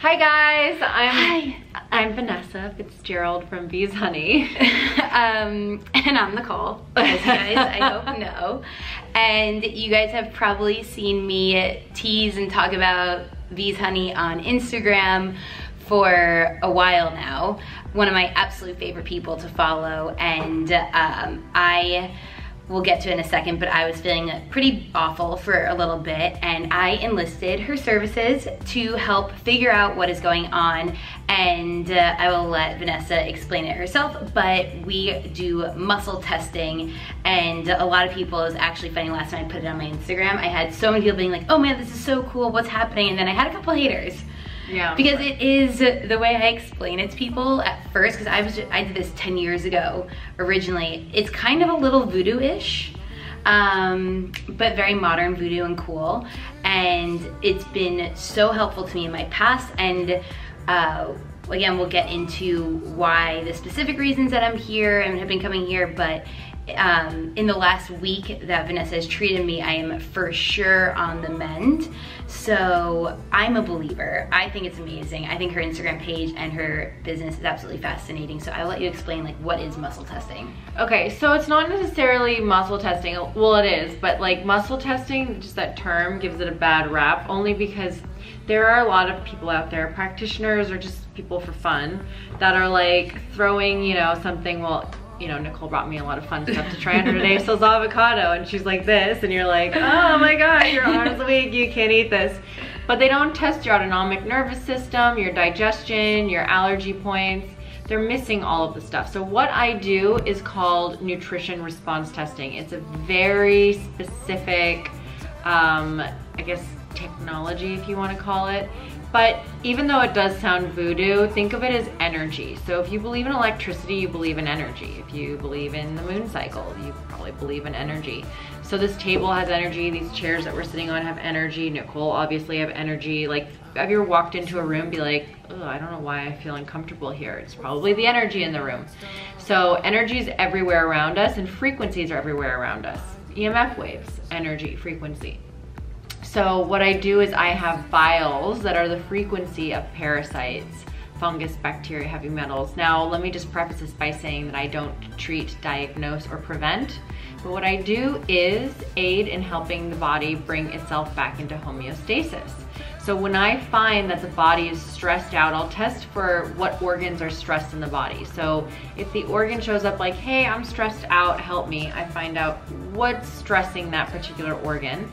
Hi guys, I'm Vanessa Fitzgerald from Bees Honey. And I'm Nicole, as you guys I hope know. And you guys have probably seen me tease and talk about Bees Honey on Instagram for a while now. One of my absolute favorite people to follow, and I will get to it in a second, but I was feeling pretty awful for a little bit, and I enlisted her services to help figure out what is going on, and I will let Vanessa explain it herself, but we do muscle testing, and a lot of people, it was actually funny, last time I put it on my Instagram, I had so many people being like, oh man, this is so cool, what's happening? And then I had a couple haters. Yeah. Because it is the way I explain it to people at first, because I did this 10 years ago originally. It's kind of a little voodoo-ish, but very modern voodoo and cool. And it's been so helpful to me in my past. And again, we'll get into why the specific reasons that I'm here and have been coming here, but in the last week that Vanessa has treated me, I am for sure on the mend. So I'm a believer. I think it's amazing. I think her Instagram page and her business is absolutely fascinating. So I'll let you explain, like, what is muscle testing? Okay, so it's not necessarily muscle testing. Well, it is, but like muscle testing, just that term gives it a bad rap, only because there are a lot of people out there, practitioners or just people for fun, that are like throwing, you know, something, well, you know, Nicole brought me a lot of fun stuff to try on her today. So it's avocado, and she's like this, and you're like, oh my God, your arm's weak, you can't eat this. But they don't test your autonomic nervous system, your digestion, your allergy points. They're missing all of the stuff. So what I do is called nutrition response testing. It's a very specific, I guess, technology, if you want to call it. But even though it does sound voodoo, think of it as energy. So if you believe in electricity, you believe in energy. If you believe in the moon cycle, you probably believe in energy. So this table has energy, these chairs that we're sitting on have energy, Nicole obviously have energy. Like, have you ever walked into a room and be like, oh, I don't know why I feel uncomfortable here. It's probably the energy in the room. So energy is everywhere around us, and frequencies are everywhere around us. EMF waves, energy, frequency. So what I do is I have vials that are the frequency of parasites, fungus, bacteria, heavy metals. Now, let me just preface this by saying that I don't treat, diagnose, or prevent, but what I do is aid in helping the body bring itself back into homeostasis. So when I find that the body is stressed out, I'll test for what organs are stressed in the body. So if the organ shows up like, hey, I'm stressed out, help me, I find out what's stressing that particular organ,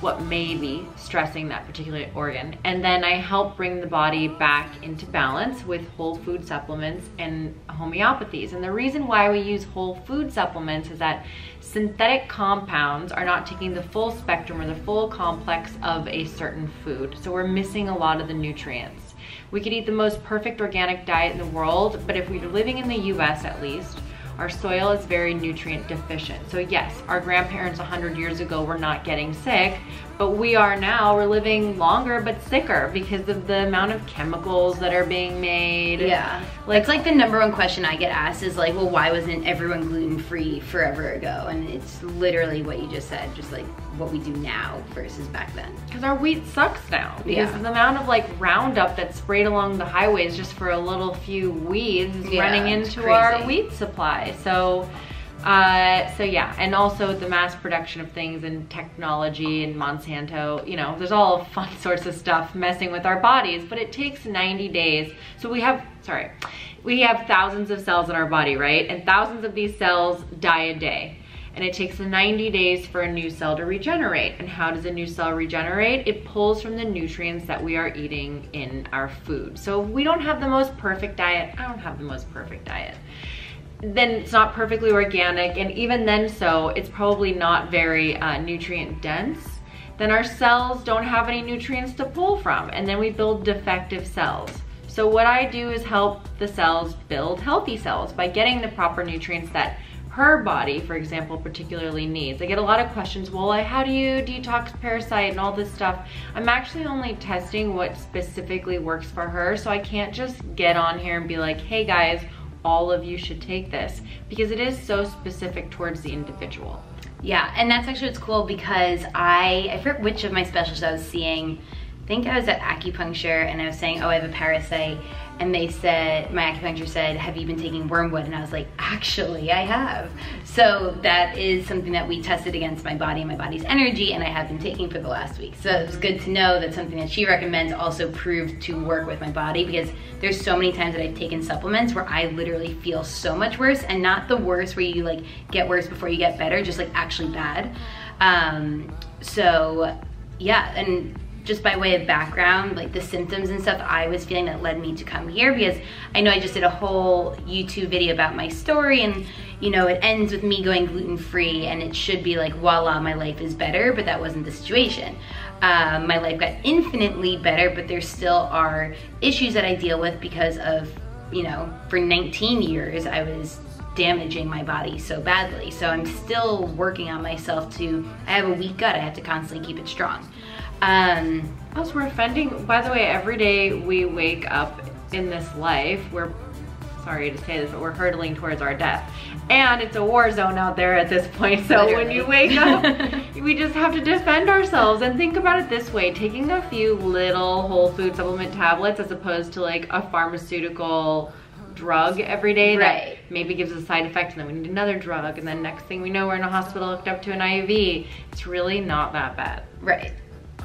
what may be stressing that particular organ, and then I help bring the body back into balance with whole food supplements and homeopathies. And the reason why we use whole food supplements is that synthetic compounds are not taking the full spectrum or the full complex of a certain food, so we're missing a lot of the nutrients. We could eat the most perfect organic diet in the world, but if we're living in the US at least, our soil is very nutrient deficient. So yes, our grandparents 100 years ago were not getting sick, but we are now. We're living longer but sicker because of the amount of chemicals that are being made. Yeah, like, it's like the #1 question I get asked is like, well, why wasn't everyone gluten-free forever ago? And it's literally what you just said, just like what we do now versus back then. Because our wheat sucks now, because of the amount of like Roundup that's sprayed along the highways just for a little few weeds is running into our wheat supply. So yeah, and also the mass production of things and technology and Monsanto, you know, there's all fun sorts of stuff messing with our bodies, but it takes 90 days. So we have thousands of cells in our body, right? And thousands of these cells die a day. And it takes 90 days for a new cell to regenerate. And how does a new cell regenerate? It pulls from the nutrients that we are eating in our food. So if we don't have the most perfect diet, I don't have the most perfect diet, then it's not perfectly organic, and even then so, it's probably not very nutrient dense, then our cells don't have any nutrients to pull from, and then we build defective cells. So what I do is help the cells build healthy cells by getting the proper nutrients that her body, for example, particularly needs. I get a lot of questions, well, how do you detox parasite and all this stuff? I'm actually only testing what specifically works for her, so I can't just get on here and be like, hey guys, all of you should take this, because it is so specific towards the individual. Yeah, and that's actually what's cool, because I forget which of my specialists I was seeing think I was at acupuncture and I was saying, oh, I have a parasite. And they said, my acupuncture said, have you been taking wormwood? And I was like, actually, I have. So that is something that we tested against my body and my body's energy, and I have been taking for the last week. So it was good to know that something that she recommends also proved to work with my body, because there's so many times that I've taken supplements where I literally feel so much worse, and not the worst where you like get worse before you get better, just like actually bad. So yeah, and just by way of background, like the symptoms and stuff I was feeling that led me to come here, because I know I just did a whole YouTube video about my story, and you know, it ends with me going gluten-free and it should be like, voila, my life is better, but that wasn't the situation. My life got infinitely better, but there still are issues that I deal with because of, you know, for 19 years I was damaging my body so badly. So I'm still working on myself I have a weak gut, I have to constantly keep it strong. Also, we're offending, by the way, every day we wake up in this life, we're, sorry to say this, but we're hurtling towards our death. And it's a war zone out there at this point, so literally, when you wake up, we just have to defend ourselves. And think about it this way, taking a few little whole food supplement tablets as opposed to like a pharmaceutical drug every day that maybe gives a side effect, and then we need another drug, and then next thing we know, we're in a hospital hooked up to an IV. It's really not that bad. Right.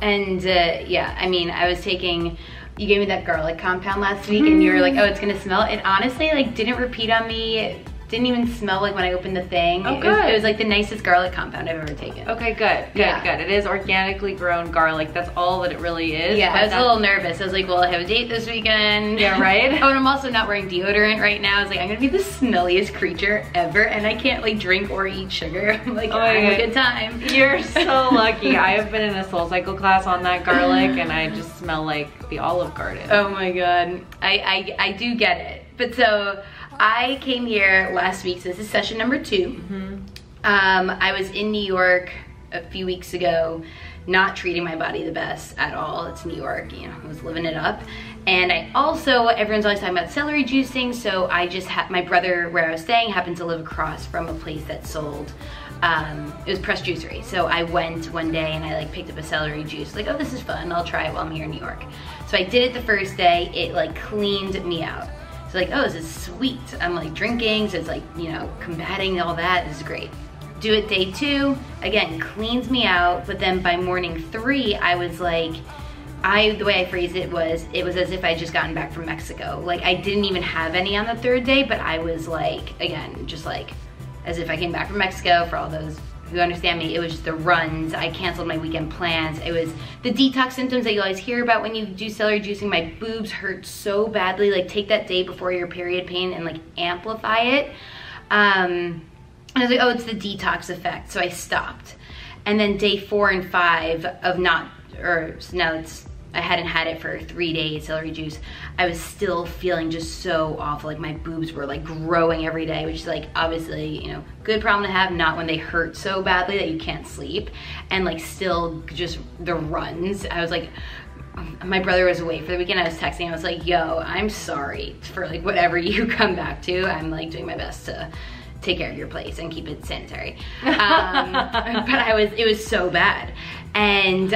And yeah, I mean, I was taking, you gave me that garlic compound last week, and you were like, oh, it's gonna smell. It honestly like didn't repeat on me. Didn't even smell like when I opened the thing. Oh, good. It was like the nicest garlic compound I've ever taken. Okay, good. It is organically grown garlic. That's all that it really is. Yeah, I was a little nervous. I was like, well, I have a date this weekend. Yeah, right? Oh, and I'm also not wearing deodorant right now. I was like, I'm gonna be the smelliest creature ever, and I can't like drink or eat sugar. I'm like, I'm a good time. You're so lucky. I have been in a SoulCycle class on that garlic, and I just smell like the Olive Garden. Oh my God. I do get it. But so, I came here last week, so this is session number 2. I was in New York a few weeks ago, not treating my body the best at all. It's New York, you know, I was living it up. And I also, everyone's always talking about celery juicing, so I just had, my brother where I was staying happened to live across from a place that sold, it was pressed juicery. So I went one day and I like picked up a celery juice, like, oh, this is fun, I'll try it while I'm here in New York. So I did it the first day, it like cleaned me out. Like, oh, this is sweet. I'm like drinking, so it's like, you know, combating all that. This is great. Do it day 2, again, cleans me out, but then by morning 3, I was like, the way I phrased it was as if I just gotten back from Mexico. Like, I didn't even have any on the 3rd day, but I was like, again, just like, as if I came back from Mexico. For all those who understand me, it was just the runs. I canceled my weekend plans. It was the detox symptoms that you always hear about when you do celery juicing. My boobs hurt so badly. Like, take that day before your period pain and like amplify it. I was like, oh, it's the detox effect. So I stopped. And then day 4 and 5 of now I hadn't had it for 3 days, celery juice. I was still feeling just so awful. Like, my boobs were like growing every day, which is like, obviously, you know, good problem to have, not when they hurt so badly that you can't sleep. And like, still just the runs. I was like, my brother was away for the weekend. I was texting, I was like, yo, I'm sorry for like whatever you come back to. I'm like doing my best to take care of your place and keep it sanitary. But it was so bad. And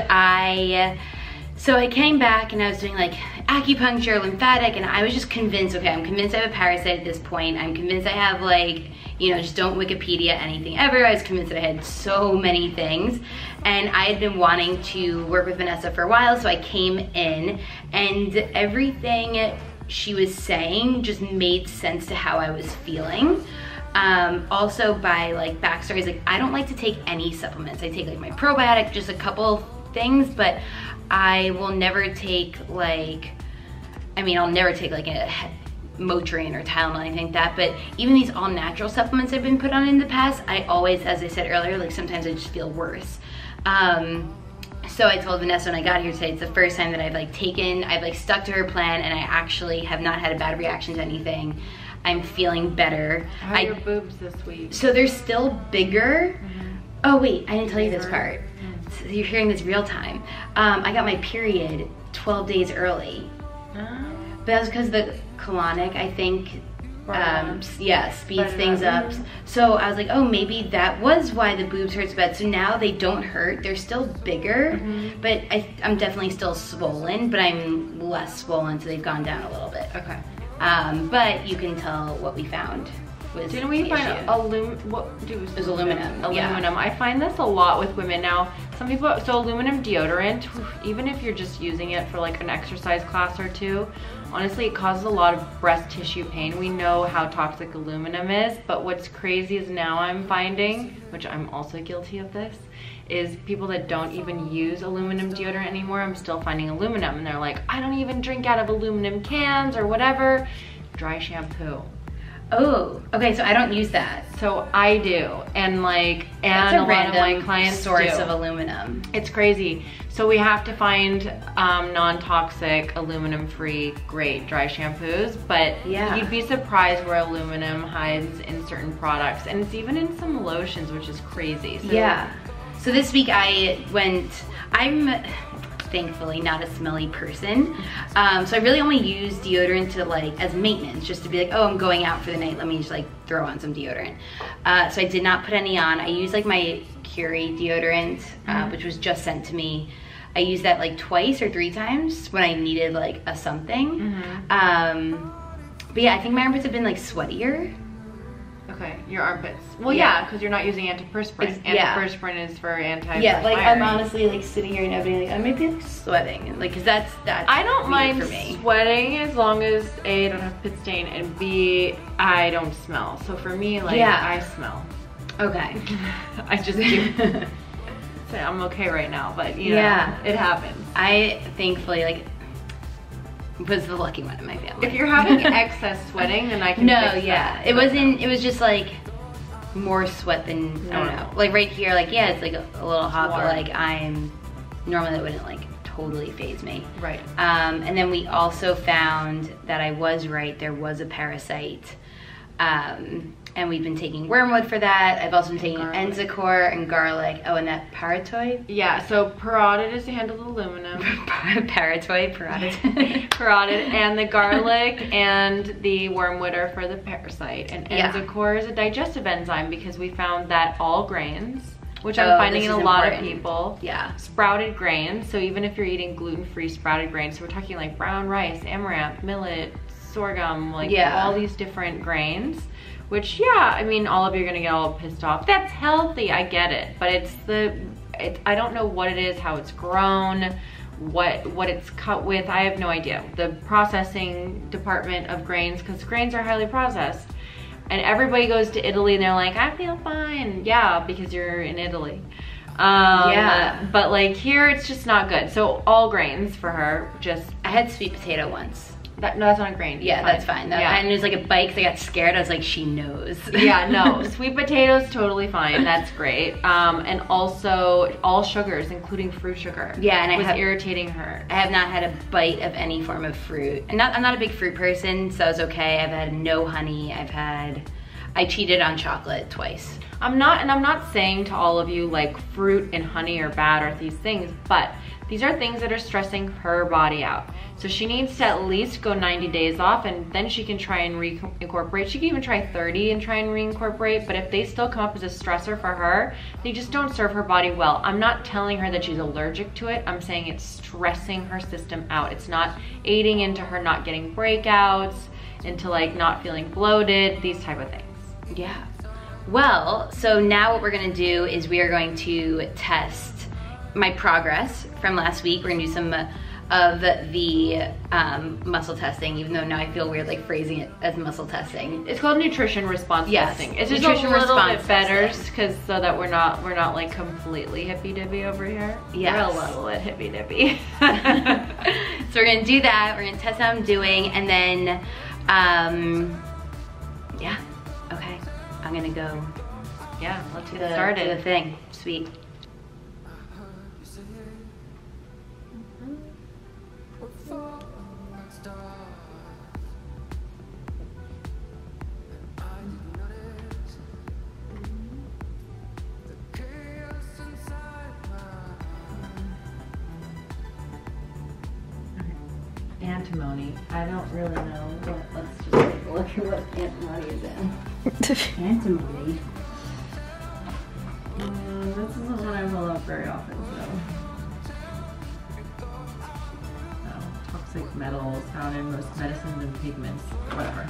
so I came back and I was doing like acupuncture, lymphatic, and I was just convinced, okay, I'm convinced I have a parasite at this point. I'm convinced I have like, you know, just don't Wikipedia anything ever. I was convinced that I had so many things. And I had been wanting to work with Vanessa for a while, so I came in and everything she was saying just made sense to how I was feeling. Also by like backstories, like I don't like to take any supplements. I take like my probiotic, just a couple things, but I will never take like, I'll never take like a Motrin or Tylenol, anything like that, but even these all natural supplements I've been put on in the past, I always, as I said earlier, like sometimes I just feel worse. So I told Vanessa when I got here today, it's the first time that I've like stuck to her plan, and I actually have not had a bad reaction to anything. I'm feeling better. How are your boobs this week? So they're still bigger. Oh wait, I didn't tell you this part. So you're hearing this real time. I got my period 12 days early. But that was because the colonic, I think, Yeah, speeds things up. So I was like, oh, maybe that was why the boobs hurt so bad. So now they don't hurt. They're still bigger, but I'm definitely still swollen, but I'm less swollen, so they've gone down a little bit. Okay. But you can tell what we found was Didn't we find issue. It was aluminum. Aluminum. I find this a lot with women now. Some people, so aluminum deodorant, even if you're just using it for like an exercise class or two, honestly, it causes a lot of breast tissue pain. We know how toxic aluminum is, but what's crazy is now I'm finding, which I'm also guilty of this, is people that don't even use aluminum deodorant anymore. I'm still finding aluminum, and they're like, I don't even drink out of aluminum cans or whatever. Dry shampoo. Oh, okay, so I don't use that. So I do, and like, and a lot of my clients source do. of aluminum. It's crazy. So we have to find non-toxic, aluminum-free, great dry shampoos, but you'd be surprised where aluminum hides in certain products, and it's even in some lotions, which is crazy. So, yeah. So this week I'm thankfully not a smelly person. So I really only use deodorant to like, as maintenance, just to be like, oh, I'm going out for the night, let me just like throw on some deodorant. So I did not put any on. I use like my Curie deodorant, which was just sent to me. I used that like twice or 3 times when I needed like a something. But yeah, I think my armpits have been like sweatier. Okay, your armpits. Well, yeah, because you're not using antiperspirant. Antiperspirant is for anti-perspiring. Yeah, like I'm honestly like sitting here and everything, like I might be like sweating, like, cause that's I don't mind for me. sweating as long as A, I don't have pit stain, and B, I don't smell. So for me, like, I smell. Okay. I just do. So I'm okay right now, but you know, it happens. I thankfully like was the lucky one in my family. If you're having excess sweating, then I can fix that. It was just like more sweat than, I don't know. Like right here, like, yeah, it's like a little hot, but like normally that wouldn't like totally faze me. Right. And then we also found that I was right, there was a parasite. And we've been taking wormwood for that. I've also been taking Enzicor and garlic. Oh, and that parotid? Yeah, so parotid is to handle aluminum. Parotid. Parotid, and the garlic and the wormwood are for the parasite. And Enzicor is a digestive enzyme because we found that all grains, which I'm finding in a lot of people, sprouted grains. So even if you're eating gluten-free sprouted grains, so we're talking like brown rice, amaranth, millet, sorghum, like all these different grains. Which, I mean, all of you are gonna get all pissed off. That's healthy, I get it. But I don't know what it is, how it's grown, what it's cut with. I have no idea. The processing department of grains, because grains are highly processed. And everybody goes to Italy and they're like, I feel fine. Yeah, because you're in Italy. But like here, it's just not good. So all grains for her, I had sweet potato once. No, that's not a grain. Yeah, that's fine. And it was like a bite because I got scared. I was like, she knows. Yeah, no. Sweet potatoes, totally fine. That's great. And also all sugars, including fruit sugar. Yeah, and was irritating her. I have not had a bite of any form of fruit. And I'm not a big fruit person, so it's okay. I've had no honey. I cheated on chocolate twice. I'm not saying to all of you like fruit and honey are bad or these things, but these are things that are stressing her body out. So she needs to at least go 90 days off, and then she can try and reincorporate. She can even try 30 and try and reincorporate, but if they still come up as a stressor for her, they just don't serve her body well. I'm not telling her that she's allergic to it. I'm saying it's stressing her system out. It's not aiding into her not getting breakouts, into like not feeling bloated, these type of things. Yeah. Well, so now what we're gonna do is we are going to test my progress from last week. We're gonna do some of the muscle testing, even though now I feel weird like phrasing it as muscle testing. It's called nutrition response testing. It's just nutrition a little bit better because so that we're not like completely hippy dippy over here. Yeah, we're a little bit hippy dippy. So we're gonna do that. We're gonna test how I'm doing, and then yeah, okay, I'm gonna go. Yeah, let's get started. Do the thing. Sweet. antimony. I don't really know what. Let's just take a look at what antimony is in. Antimony. This isn't one I pull up very often, so. Toxic metals found in most medicines and pigments. Whatever.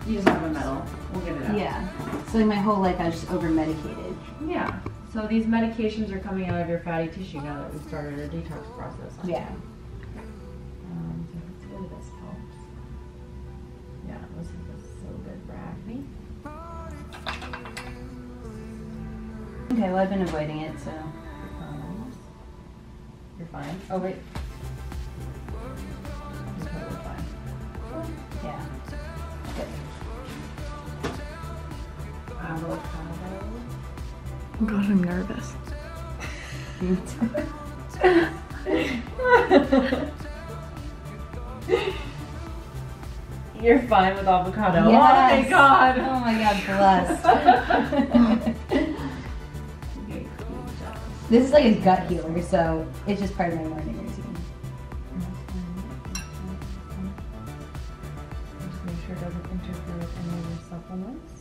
You just have a metal. We'll get it out. Yeah. So my whole life I was just over medicated. Yeah. So these medications are coming out of your fatty tissue now that we've started our detox process. Yeah. So hopefully this helps. Yeah, this is so good for acne. Okay, well I've been avoiding it, so. You're fine. Oh wait. You're totally fine. Yeah. Avocado. Oh God, I'm nervous. You're fine with avocado. Yes. Oh my God. Oh my God, blessed. This is like a gut healer, so it's just part of my morning routine. Just make sure it doesn't interfere with any of your supplements.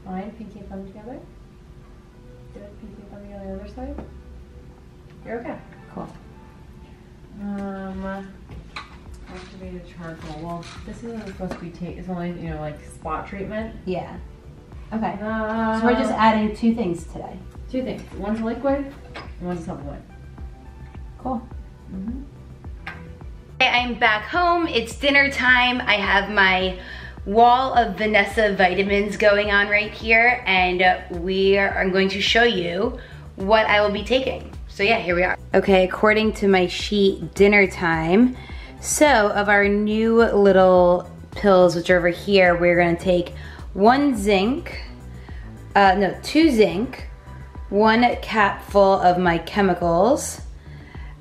Fine, pinky and thumb together. Good, pinky and thumb together on the other side. You're okay. Cool. Activated charcoal. Well, this isn't supposed to be it's only, you know, like spot treatment. Yeah. Okay. So we're just adding 2 things today. 2 things. One's liquid, and one's a supplement. Cool. I'm back home. It's dinner time. I have my wall of Vanessa vitamins going on right here, and I'm going to show you what I will be taking. So yeah, here we are. Okay, according to my sheet, dinner time. So of our new little pills, which are over here, we're gonna take 2 zinc, 1 capful of my chemicals.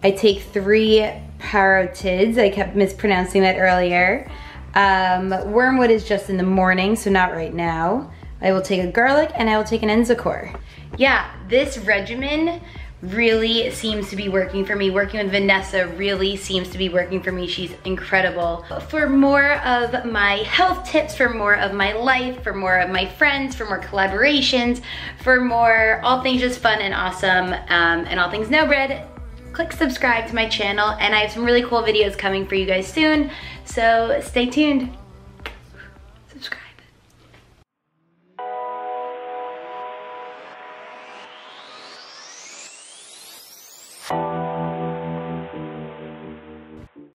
I take 3 parotids. I kept mispronouncing that earlier. Wormwood is just in the morning, so not right now. I will take a garlic and I will take an Enzicor. Yeah, this regimen really seems to be working for me. Working with Vanessa really seems to be working for me. She's incredible. For more of my health tips, for more of my life, for more of my friends, for more collaborations, for more all things just fun and awesome, and all things no bread, click subscribe to my channel, and I have some really cool videos coming for you guys soon, so stay tuned.